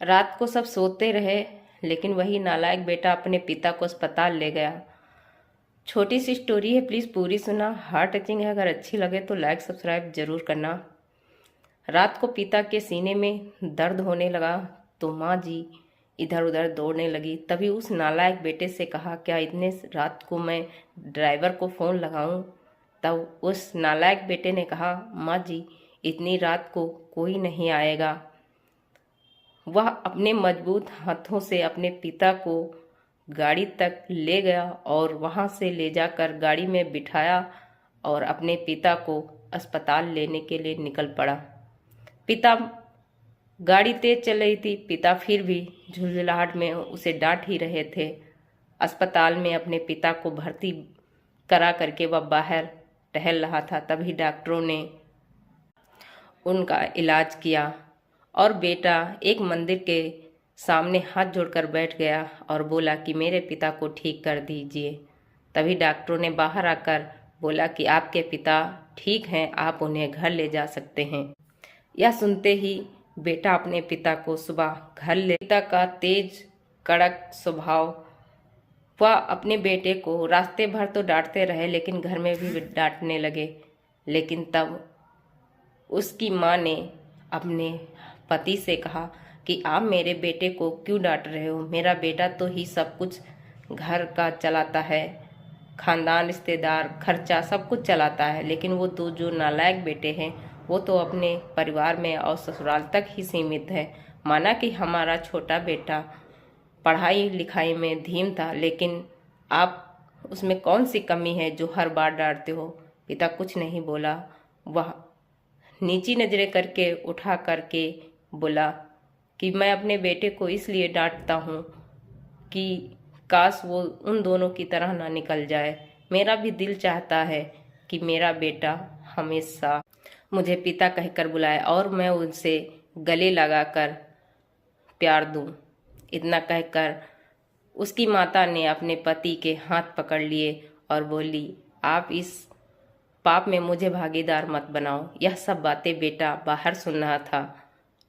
रात को सब सोते रहे, लेकिन वही नालायक बेटा अपने पिता को अस्पताल ले गया। छोटी सी स्टोरी है, प्लीज़ पूरी सुना। हार्ट टचिंग है, अगर अच्छी लगे तो लाइक सब्सक्राइब जरूर करना। रात को पिता के सीने में दर्द होने लगा तो माँ जी इधर उधर दौड़ने लगी। तभी उस नालायक बेटे से कहा, क्या इतने रात को मैं ड्राइवर को फ़ोन लगाऊं? तब उस नालायक बेटे ने कहा, माँ जी इतनी रात को कोई नहीं आएगा। वह अपने मजबूत हाथों से अपने पिता को गाड़ी तक ले गया और वहां से ले जाकर गाड़ी में बिठाया और अपने पिता को अस्पताल लेने के लिए निकल पड़ा। पिता गाड़ी तेज चल रही थी, पिता फिर भी झुंझलाहट में उसे डांट ही रहे थे। अस्पताल में अपने पिता को भर्ती करा करके वह बाहर टहल रहा था। तभी डॉक्टरों ने उनका इलाज किया और बेटा एक मंदिर के सामने हाथ जोड़कर बैठ गया और बोला कि मेरे पिता को ठीक कर दीजिए। तभी डॉक्टरों ने बाहर आकर बोला कि आपके पिता ठीक हैं, आप उन्हें घर ले जा सकते हैं। यह सुनते ही बेटा अपने पिता को सुबह घर ले। पिता का तेज कड़क स्वभाव, वह अपने बेटे को रास्ते भर तो डांटते रहे, लेकिन घर में भी डांटने लगे। लेकिन तब उसकी माँ ने अपने पति से कहा कि आप मेरे बेटे को क्यों डांट रहे हो? मेरा बेटा तो ही सब कुछ घर का चलाता है, खानदान रिश्तेदार खर्चा सब कुछ चलाता है, लेकिन वो दो जो नालायक बेटे हैं वो तो अपने परिवार में और ससुराल तक ही सीमित है। माना कि हमारा छोटा बेटा पढ़ाई लिखाई में धीम था, लेकिन आप उसमें कौन सी कमी है जो हर बार डांटते हो? पिता कुछ नहीं बोला। वह नीची नजरें करके उठा करके बोला कि मैं अपने बेटे को इसलिए डांटता हूँ कि काश वो उन दोनों की तरह ना निकल जाए। मेरा भी दिल चाहता है कि मेरा बेटा हमेशा मुझे पिता कहकर बुलाए और मैं उनसे गले लगाकर प्यार दूं। इतना कहकर उसकी माता ने अपने पति के हाथ पकड़ लिए और बोली, आप इस पाप में मुझे भागीदार मत बनाओ। यह सब बातें बेटा बाहर सुन रहा था।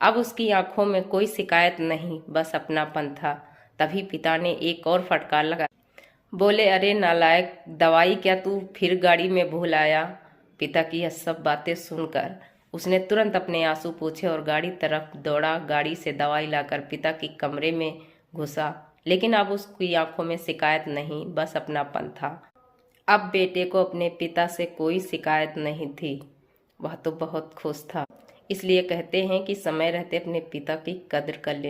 अब उसकी आंखों में कोई शिकायत नहीं, बस अपनापन था। तभी पिता ने एक और फटकार लगा, बोले, अरे नालायक, दवाई क्या तू फिर गाड़ी में भूल आया? पिता की यह सब बातें सुनकर उसने तुरंत अपने आंसू पोंछे और गाड़ी तरफ दौड़ा। गाड़ी से दवाई लाकर पिता के कमरे में घुसा, लेकिन अब उसकी आंखों में शिकायत नहीं, बस अपनापन था। अब बेटे को अपने पिता से कोई शिकायत नहीं थी, वह तो बहुत खुश था। इसलिए कहते हैं कि समय रहते अपने पिता की कद्र कर ले।